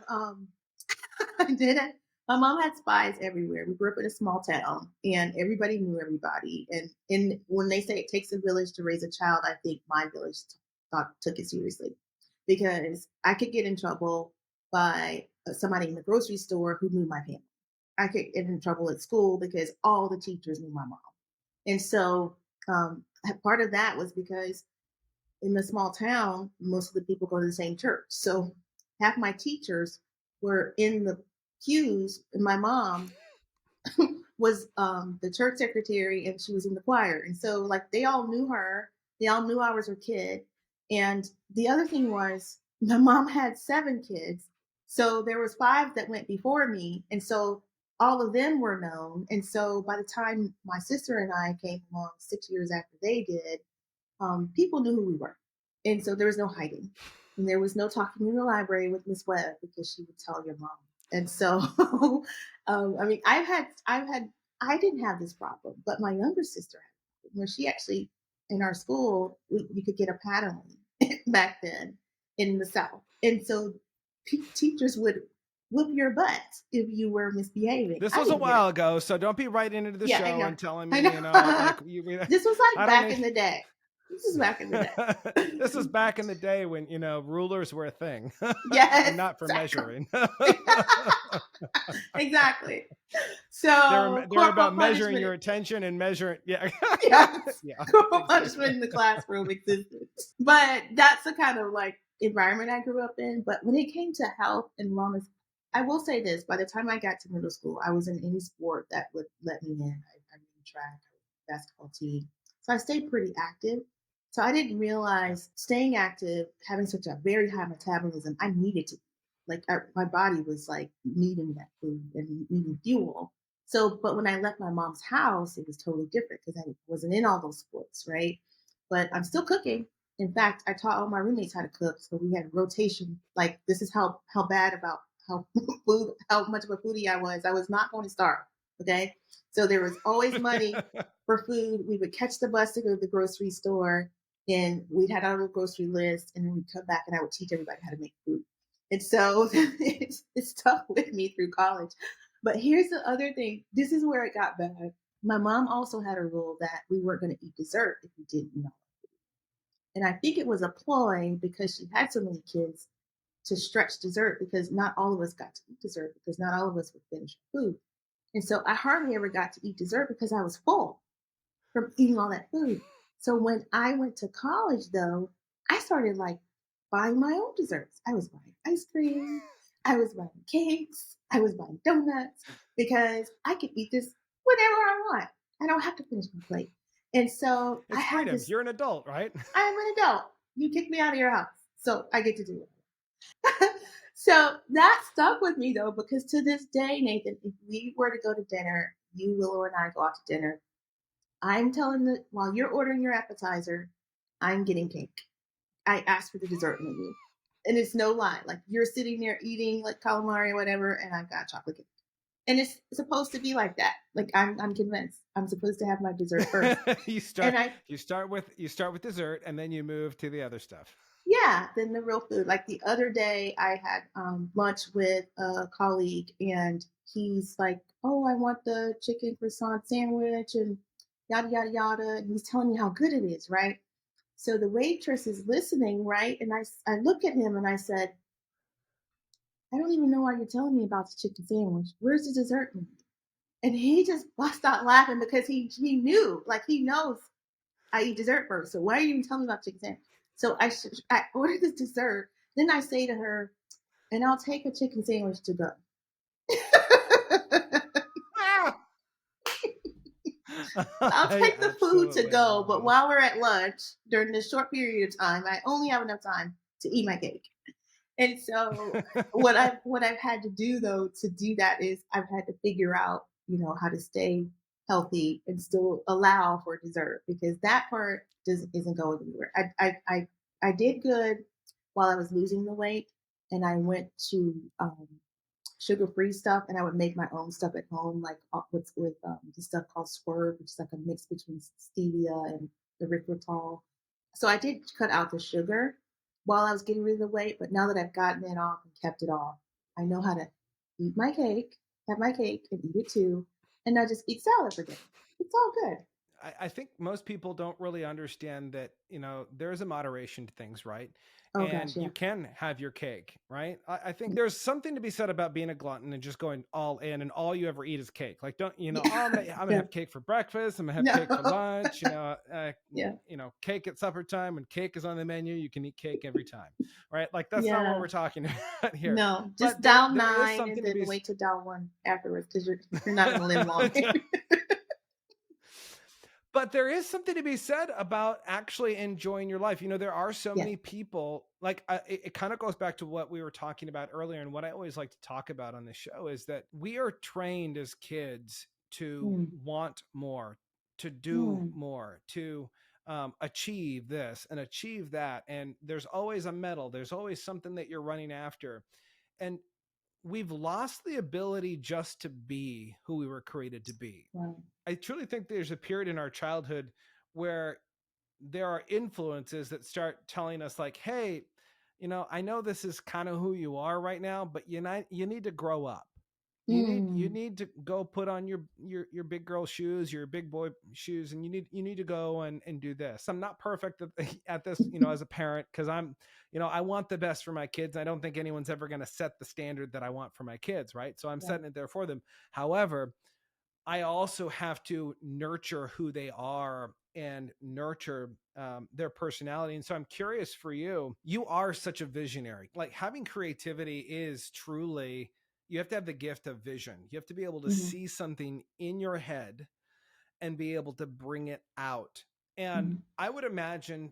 I did have, my mom had spies everywhere. We grew up in a small town and everybody knew everybody. And when they say it takes a village to raise a child, I think my village took it seriously because I could get in trouble by somebody in the grocery store who knew my family. I could get in trouble at school because all the teachers knew my mom. And so part of that was because in the small town, most of the people go to the same church. So half my teachers were in the pews, and my mom was the church secretary, and she was in the choir. And so, like, they all knew her. They all knew I was her kid. And the other thing was, my mom had 7 kids, so there was 5 that went before me, and so all of them were known. And so by the time my sister and I came along 6 years after they did, people knew who we were. And so there was no hiding. And there was no talking in the library with Miss Webb because she would tell your mom. And so, I mean, I didn't have this problem, but my younger sister had, where she actually, in our school, you could get a paddling back then in the South. And so teachers would whoop your butt if you were misbehaving. This I was a didn't get it. while ago, so don't be writing into the Yeah, I show know. and telling I me, know. like you, This was I like don't back need. in the day. This is back in the day. This was back in the day when rulers were a thing, and Yes, not for exactly. measuring. Exactly. They're So they're corporal about measuring punishment, your attention and measuring. Yeah, yes, yeah, corporal exactly. punishment in the classroom existed. But that's the kind of like environment I grew up in. But when it came to health and wellness, I will say this: by the time I got to middle school, I was in any sport that would let me in. I ran track, basketball team, so I stayed pretty active. So I didn't Yeah. realize staying active, having such a very high metabolism, I needed to, like, my body was like needing that food and needing fuel. So, but when I left my mom's house, it was totally different because I wasn't in all those sports, right? But I'm still cooking. In fact, I taught all my roommates how to cook, so we had rotation. Like, this is how bad about how how much of a foodie I was. I was not going to starve. Okay, so there was always money for food. We would catch the bus to go to the grocery store, and we'd had our little grocery list, and then we'd come back, and I would teach everybody how to make food. And so it stuck with me through college. But here's the other thing. This is where it got bad. My mom also had a rule that we weren't going to eat dessert if we didn't know. And I think it was a ploy because she had so many kids to stretch dessert because not all of us got to eat dessert because not all of us would finish food. And so I hardly ever got to eat dessert because I was full from eating all that food. So when I went to college, though, I started like buying my own desserts. I was buying ice cream, I was buying cakes, I was buying donuts because I could eat this whenever I want. I don't have to finish my plate. And so I It's had freedom. this. You're an adult, right? I'm an adult. You kicked me out of your house, so I get to do it. So that stuck with me though, because to this day, Nathan, if we were to go to dinner, you, Willow, and I go out to dinner, I'm telling the while you're ordering your appetizer, I'm getting cake. I asked for the dessert menu. And it's no lie. Like you're sitting there eating like calamari or whatever, and I've got chocolate cake. And it's supposed to be like that. Like I'm convinced I'm supposed to have my dessert first. you And start I you start with dessert and then you move to the other stuff. Yeah, then the real food. Like the other day I had lunch with a colleague and he's like, "Oh, I want the chicken croissant sandwich and yada yada yada." And he's telling me how good it is, right? So the waitress is listening, right? And I look at him and I said, I don't even know why you're telling me about the chicken sandwich. Where's the dessert menu? And he just bust out laughing because he knew, like he knows I eat dessert first. So why are you even telling me about chicken sandwich? So I ordered the dessert. Then I say to her, and I'll take a chicken sandwich to go. Ah! I'll I take the food to absolutely go, love but it. while we're at lunch, during this short period of time, I only have enough time to eat my cake. And so what I've had to do though to do that is I've had to figure out, how to stay healthy and still allow for dessert because that part isn't going anywhere. I did good while I was losing the weight and I went to sugar-free stuff, and I would make my own stuff at home, like with this stuff called Swerve, which is like a mix between stevia and erythritol. So I did cut out the sugar while I was getting rid of the weight, but now that I've gotten it off and kept it off, I know how to eat my cake, have my cake, and eat it too, and not just eat salad for dinner. It's all good. I think most people don't really understand that, there's a moderation to things, right? Oh And gosh, yeah, you can have your cake, right? I think there's something to be said about being a glutton and just going all in and all you ever eat is cake. Like, don't, oh, yeah, I'm gonna yeah. have cake for breakfast. I'm gonna have cake for No, lunch, yeah, cake at supper time. When cake is on the menu, you can eat cake every time, right? Like, that's not what yeah. we're talking about here. No, just But dial there is 9 and something to then be wait to dial 1 afterwards because you're not gonna live long. But there is something to be said about actually enjoying your life. There are so Yes. many people, like it kind of goes back to what we were talking about earlier. And what I always like to talk about on this show is that we are trained as kids to Mm, want more, to do mm, more, to achieve this and achieve that. And there's always a medal, there's always something that you're running after. And we've lost the ability just to be who we were created to be. right. I truly think there's a period in our childhood where there are influences that start telling us like, hey, I know this is kind of who you are right now, but you need to grow up. You Mm, need to go put on your big girl shoes, your big boy shoes, and you need to go and do this. I'm not perfect at this, as a parent, because I want the best for my kids. I don't think anyone's ever going to set the standard that I want for my kids, right? So I'm right. setting it there for them. However, I also have to nurture who they are and nurture their personality. And so I'm curious for you, you are such a visionary. Like, having creativity is truly, you have to have the gift of vision. You have to be able to Mhm, see something in your head and be able to bring it out. And mhm, I would imagine,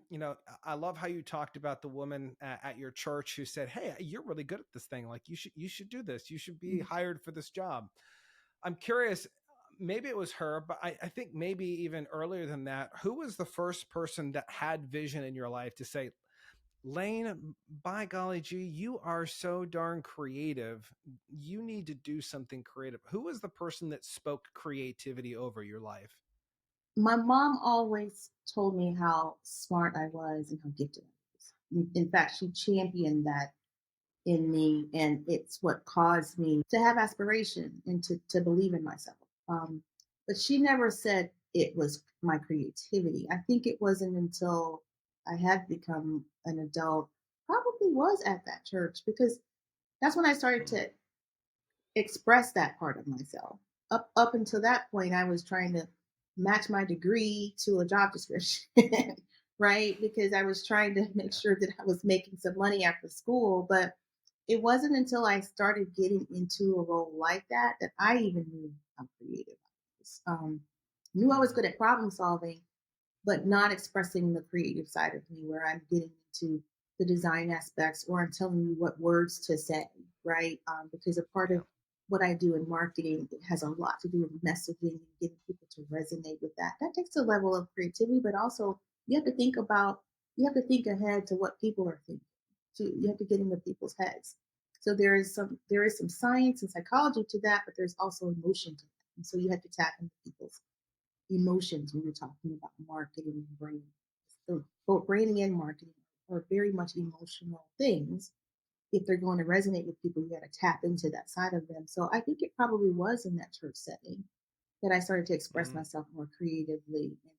I love how you talked about the woman at your church who said, hey, you're really good at this thing. Like, you should do this. You should be mhm. hired for this job. I'm curious, maybe it was her, but I think maybe even earlier than that, who was the first person that had vision in your life to say, Lane, by golly gee, you are so darn creative. You need to do something creative. Who was the person that spoke creativity over your life? My mom always told me how smart I was and how gifted I was. In fact, she championed that in me, and it's what caused me to have aspiration and to believe in myself. But she never said it was my creativity. I think it wasn't until I had become an adult, probably was at that church, because that's when I started Mm. to express that part of myself. Up until that point, I was trying to match my degree to a job description, right? Because I was trying to make Yeah. sure that I was making some money after school. But it wasn't until I started getting into a role like that that I even knew how creative I was. Knew I was Mm. good at problem solving, but not expressing the creative side of me where I'm getting into the design aspects or I'm telling you what words to say, right? Because a part Yeah. of what I do in marketing, it has a lot to do with messaging and getting people to resonate with that. That takes a level of creativity, but also you have to think about, you have to think ahead to what people are thinking. You have to get into people's heads. So there is some science and psychology to that, but there's also emotion to that. And so you have to tap into people's emotions when you're talking about marketing and branding. So both branding and marketing are very much emotional things. If they're going to resonate with people, you got to tap into that side of them. So I think it probably was in that church setting that I started to express Mm. myself more creatively and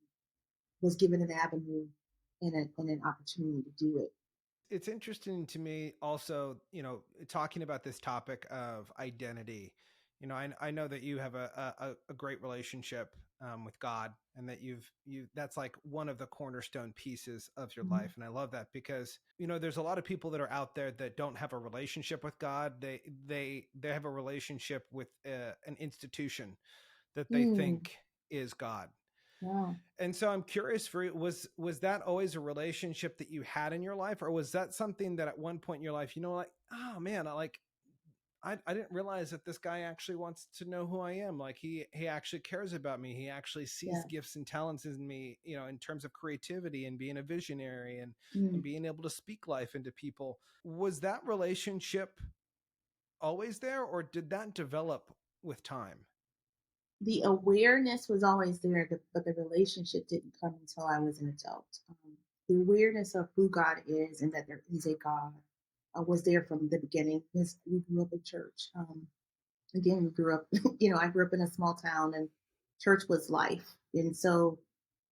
was given an avenue and an opportunity to do it. It's interesting to me also, talking about this topic of identity. I know that you have a great relationship with God, and that that's like one of the cornerstone pieces of your Mhm. life. And I love that because, there's a lot of people that are out there that don't have a relationship with God. They have a relationship with an institution that they Mm, think is God. wow. And so I'm curious for you, was that always a relationship that you had in your life, or was that something that at one point in your life, like, oh man, I didn't realize that this guy actually wants to know who I am. Like he actually cares about me. He actually sees Yeah. gifts and talents in me, in terms of creativity and being a visionary and Mm. being able to speak life into people. Was that relationship always there, or did that develop with time? The awareness was always there, but the relationship didn't come until I was an adult. The awareness of who God is and that there is a God was there from the beginning because we grew up in church. Again, we grew up, I grew up in a small town and church was life. And so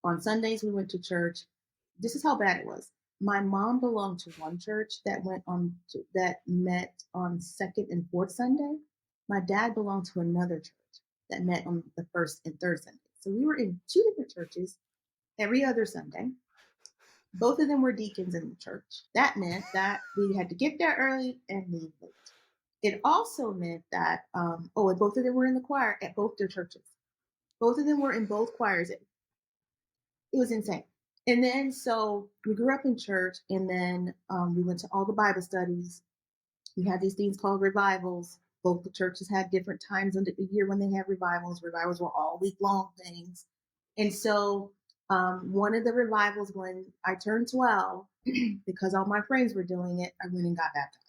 on Sundays, we went to church. This is how bad it was. My mom belonged to one church that met on second and fourth Sunday. My dad belonged to another church that met on the first and third Sunday. So we were in two different churches every other Sunday. Both of them were deacons in the church. That meant that we had to get there early and leave late. It also meant that, and both of them were in the choir at both their churches. Both of them were in both choirs. It was insane. And then so we grew up in church, and then we went to all the Bible studies. We had these things called revivals. Both the churches had different times in the year when they had revivals. Revivals were all week long things. And so one of the revivals, when I turned 12, because all my friends were doing it, I went and got baptized.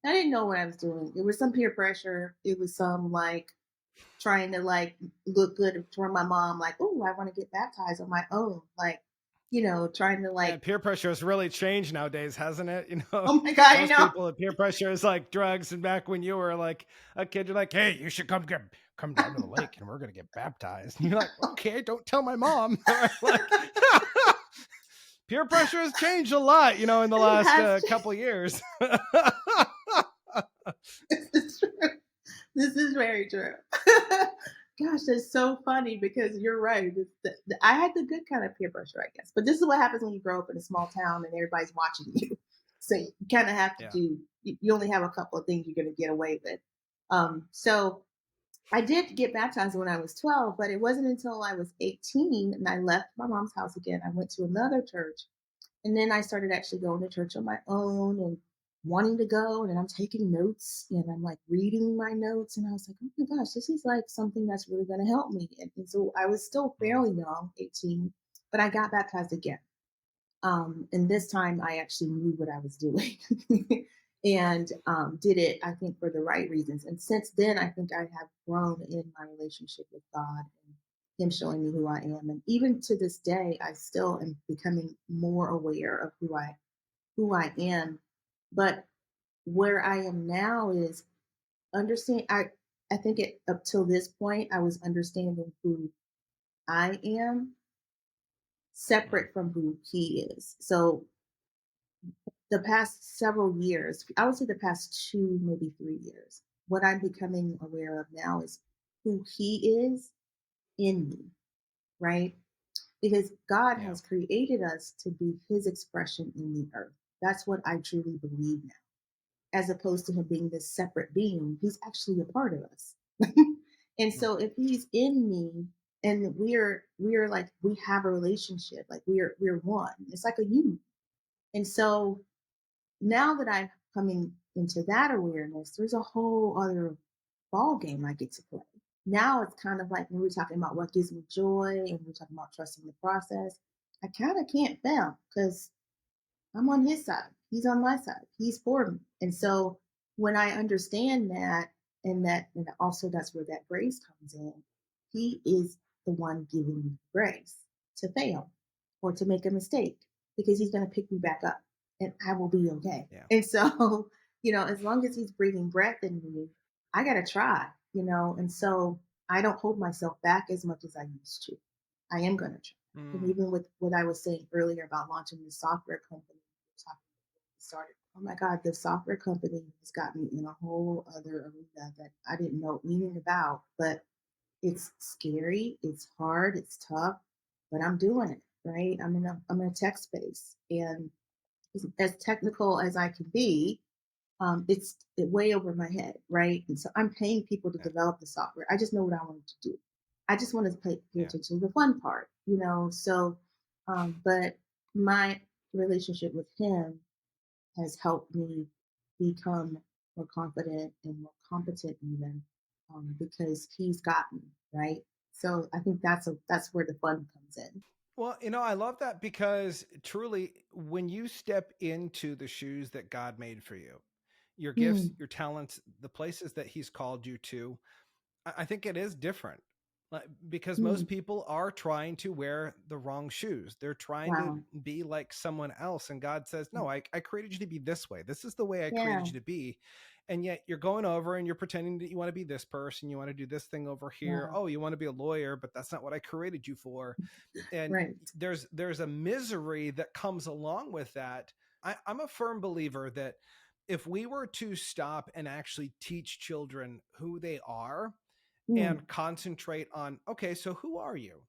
I didn't know what I was doing. It was some peer pressure. It was some like trying to like look good for my mom, like, oh, I want to get baptized on my own. Like, trying to Man, like, peer pressure has really changed nowadays, hasn't it? oh my God, I Most know. people, peer pressure is like drugs. And back when you were like a kid, you're like, hey, you should come down to the lake and we're gonna get baptized. And you're like, okay, don't tell my mom. Or like peer pressure has changed a lot, in the It last has couple years. this is true. This is very true. Gosh, that's so funny because you're right. I had the good kind of peer pressure, I guess. But this is what happens when you grow up in a small town and everybody's watching you. So you kind of have to Yeah. you only have a couple of things you're going to get away with. So I did get baptized when I was 12, but it wasn't until I was 18 and I left my mom's house again. I went to another church, and then I started actually going to church on my own and wanting to go. And then I'm taking notes and I'm like reading my notes. And I was like, oh my gosh, this is like something that's really going to help me. And so I was still Mm. fairly young, 18, but I got baptized again. And this time I actually knew what I was doing and did it, I think, for the right reasons. And since then, I think I have grown in my relationship with God and Him showing me who I am. And even to this day, I still am becoming more aware of who I am. But where I am now is understand. I think it up till this point, I was understanding who I am Mm, separate from who he is. So the past several years, I would say the past 2, maybe 3 years, what I'm becoming aware of now is who he is in me, right? Because God yeah. has created us to be his expression in the earth. That's what I truly believe now. As opposed to him being this separate being, he's actually a part of us. And Mm, so if he's in me and we're like we have a relationship, like we're one. It's like a union. And so now that I'm coming into that awareness, there's a whole other ball game I get to play. Now it's kind of like when we're talking about what gives me joy and we're talking about trusting the process. I kind of can't fail because I'm on his side. He's on my side. He's for me. And so when I understand that, and also that's where that grace comes in, he is the one giving me grace to fail or to make a mistake because he's going to pick me back up and I will be okay. yeah. And so, as long as he's breathing breath in me, I got to try. And so I don't hold myself back as much as I used to. I am going to try. And Mm, even with what I was saying earlier about launching the software company, talking started. Oh my God, the software company has got me in a whole other arena that I didn't know anything about. But it's scary, it's hard, it's tough, but I'm doing it. Right? I'm in a tech space, and as technical as I can be, it's way over my head, right? And so I'm paying people to yeah. develop the software. I just know what I wanted to do. I just wanted to pay Yeah. attention to the fun part. So, but my relationship with him has helped me become more confident and more competent, even because he's got me right. So I think that's where the fun comes in. Well, I love that because truly, when you step into the shoes that God made for you, your gifts, Mm, your talents, the places that He's called you to, I think it is different. Because most mm, people are trying to wear the wrong shoes. They're trying to wow. be like someone else. And God says, no, I created you to be this way. This is the way I created Yeah. you to be. And yet you're going over and you're pretending that you want to be this person. You want to do this thing over here. Wow. Oh, you want to be a lawyer, but that's not what I created you for. And Right. there's a misery that comes along with that. I'm a firm believer that if we were to stop and actually teach children who they are Mm, and concentrate on, okay, so who are you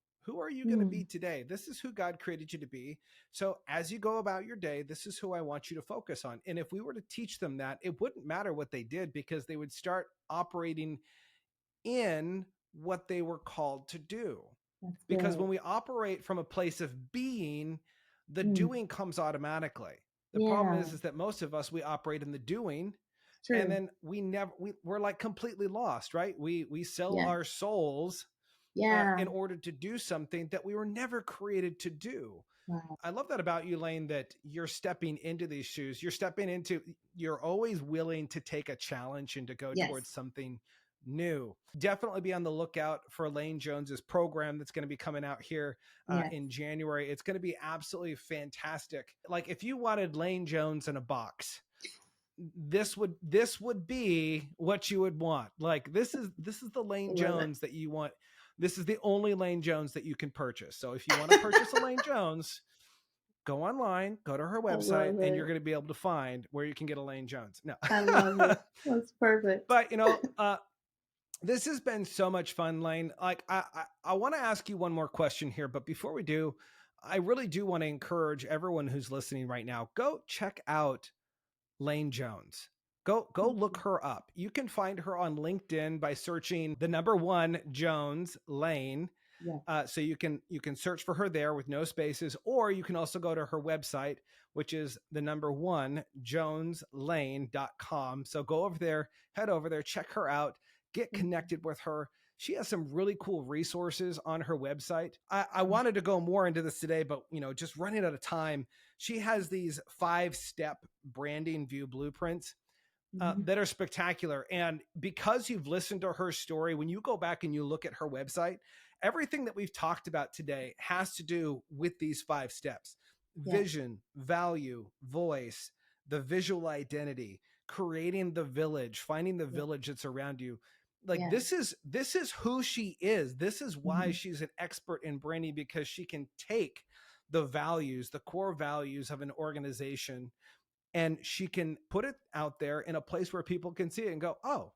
going to be mm, today? This is who God created you to be. So as you go about your day, this is who I want you to focus on. And if we were to teach them that, it wouldn't matter what they did because they would start operating in what they were called to do. that's Because good. when we operate from a place of being, the Mm, doing comes automatically. The problem yeah. is that most of us, we operate in the doing, and True. then we're like completely lost, right? We sell Yeah. our souls Yeah. in order to do something that we were never created to do. Wow. I love that about you, Lane, that you're stepping into these shoes. You're always willing to take a challenge and to go Yes. towards something new. Definitely be on the lookout for Lane Jones's program that's going to be coming out here Yes. in January. It's going to be absolutely fantastic. Like if you wanted Lane Jones in a box, this would be what you would want. Like this is the I Lane love it. Jones that you want. This is the only Lane Jones that you can purchase. So if you want to purchase a Lane Jones, go online, go to her I website, love and you're it. going to be able to find where you can get Elaine Jones. No, I love it. That's perfect. but this has been so much fun, Lane. Like I want to ask you one more question here, but before we do, I really do want to encourage everyone who's listening right now. Go check out Lane Jones. Go Thank look you. her up. You can find her on LinkedIn by searching the number one Jones Lane. Yes. So you can search for her there with no spaces, or you can also go to her website, which is the number one joneslane.com. So go over there, head over there, check her out, get Thank you. connected with her. She has some really cool resources on her website. I wanted to go more into this today, but just running out of time. She has these 5-step branding view blueprints Mhm. that are spectacular. And because you've listened to her story, when you go back and you look at her website, everything that we've talked about today has to do with these 5 steps: Yes. vision, value, voice, the visual identity, creating the village, finding the Yeah. village that's around you. Like Yeah. this is who she is. This is why Mhm. she's an expert in branding, because she can take the values, the core values of an organization, and she can put it out there in a place where people can see it and go, oh,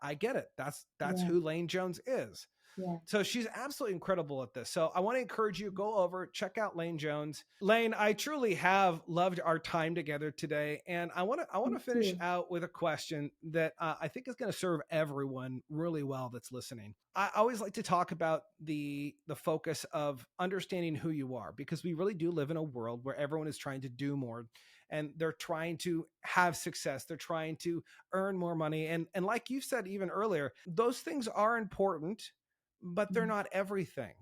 I get it. That's Yeah. who Lane Jones is. Yeah. So she's absolutely incredible at this. So I want to encourage you, go over, check out Lane Jones. Lane, I truly have loved our time together today. And I want to Me finish too. out with a question that I think is going to serve everyone really well that's listening. I always like to talk about the focus of understanding who you are, because we really do live in a world where everyone is trying to do more, and they're trying to have success. They're trying to earn more money. And like you said even earlier, those things are important, but they're Mhm. not everything.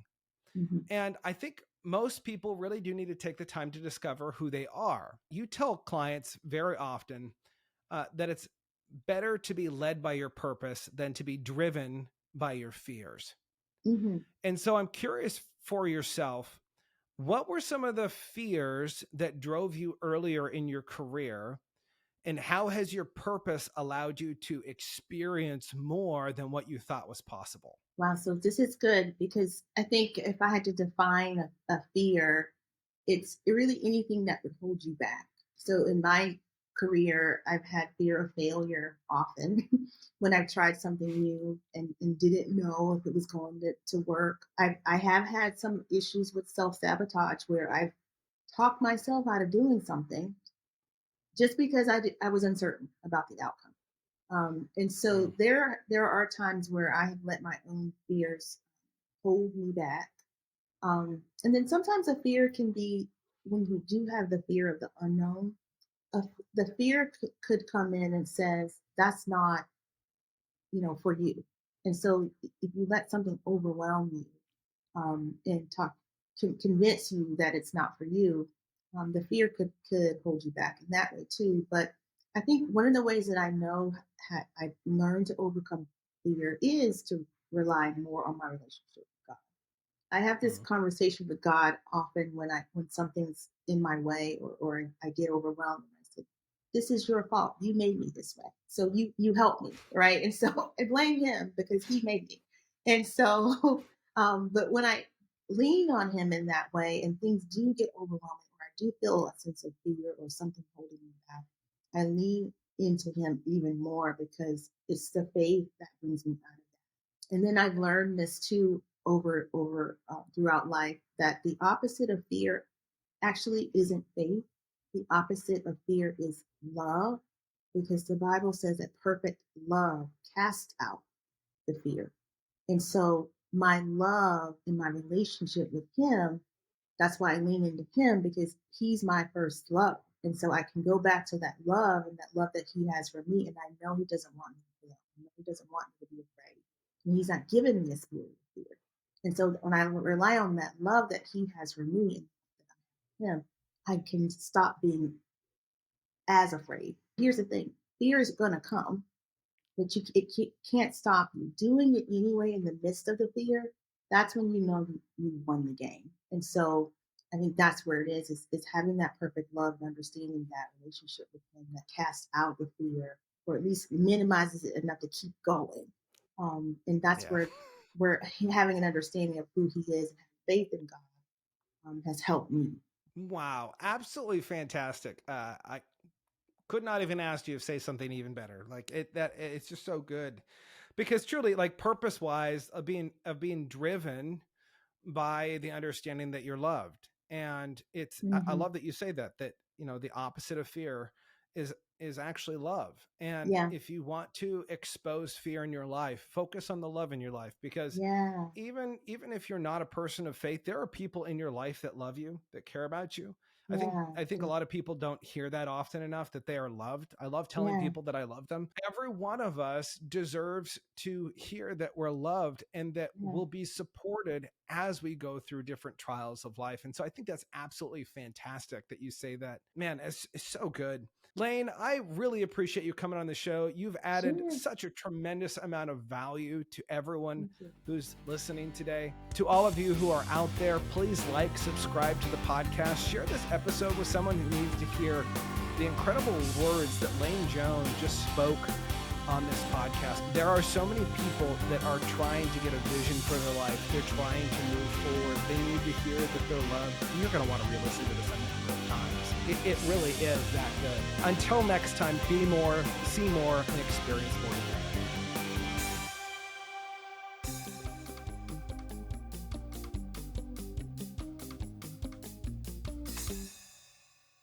Mhm. And I think most people really do need to take the time to discover who they are. You tell clients very often that it's better to be led by your purpose than to be driven by your fears. Mhm. And so I'm curious for yourself, what were some of the fears that drove you earlier in your career? And how has your purpose allowed you to experience more than what you thought was possible? Wow. So this is good because I think if I had to define a fear, it's really anything that would hold you back. So in my career, I've had fear of failure often when I've tried something new and didn't know if it was going to work. I have had some issues with self sabotage where I've talked myself out of doing something just because I was uncertain about the outcome. And so Mm. there are times where I have let my own fears hold me back. And then sometimes a fear can be when you do have the fear of the unknown. Uh, the fear could come in and says that's not for you. And so if you let something overwhelm you and convince you that it's not for you, the fear could hold you back in that way too. But I think one of the ways that I know I've learned to overcome fear is to rely more on my relationship with God. I have this Mm. conversation with God often when something's in my way or I get overwhelmed and I say, "This is your fault. You made me this way. So you help me, right?" And so I blame him because he made me. And so, but when I lean on him in that way and things do get overwhelming or I do feel a sense of fear or something holding me back, I lean into him even more because it's the faith that brings me out of that. And then I've learned this too over throughout life that the opposite of fear actually isn't faith. The opposite of fear is love, because the Bible says that perfect love casts out the fear. And so my love and my relationship with him, that's why I lean into him, because he's my first love. And so I can go back to that love and that love that he has for me. And I know he doesn't want me to fail. I know he doesn't want me to be afraid. And he's not giving me a spirit of fear. And so when I rely on that love that he has for me and him, I can stop being as afraid. Here's the thing, fear is going to come, but can't stop you doing it anyway in the midst of the fear. That's when you know you won the game. And so I think that's where it is having that perfect love and understanding that relationship with him that casts out the fear or at least minimizes it enough to keep going. And that's Yeah. where having an understanding of who he is and having faith in God has helped me. Wow. Absolutely fantastic. I could not even ask you to say something even better. Like it's just so good, because truly, like, purpose wise, of being driven by the understanding that you're loved. And I Hmm. love that you say that the opposite of fear is is actually love. And Yeah, if you want to expose fear in your life, focus on the love in your life, because yeah, even if you're not a person of faith, there are people in your life that love you, that care about you. I think yeah, I think a lot of people don't hear that often enough, that they are loved. I love telling yeah, people that I love them. Every one of us deserves to hear that we're loved and that yeah. we'll be supported as we go through different trials of life. And so I think that's absolutely fantastic that you say that. Man, it's so good. Lane, I really appreciate you coming on the show. You've added Sure. such a tremendous amount of value to everyone Thank you. who's listening today. To all of you who are out there, please like, subscribe to the podcast, share this episode with someone who needs to hear the incredible words that Lane Jones just spoke on this podcast. There are so many people that are trying to get a vision for their life. They're trying to move forward. They need to hear that they're loved. You're going to want to re-listen to this a number of times. It really is that good. Until next time, be more, see more, and experience more.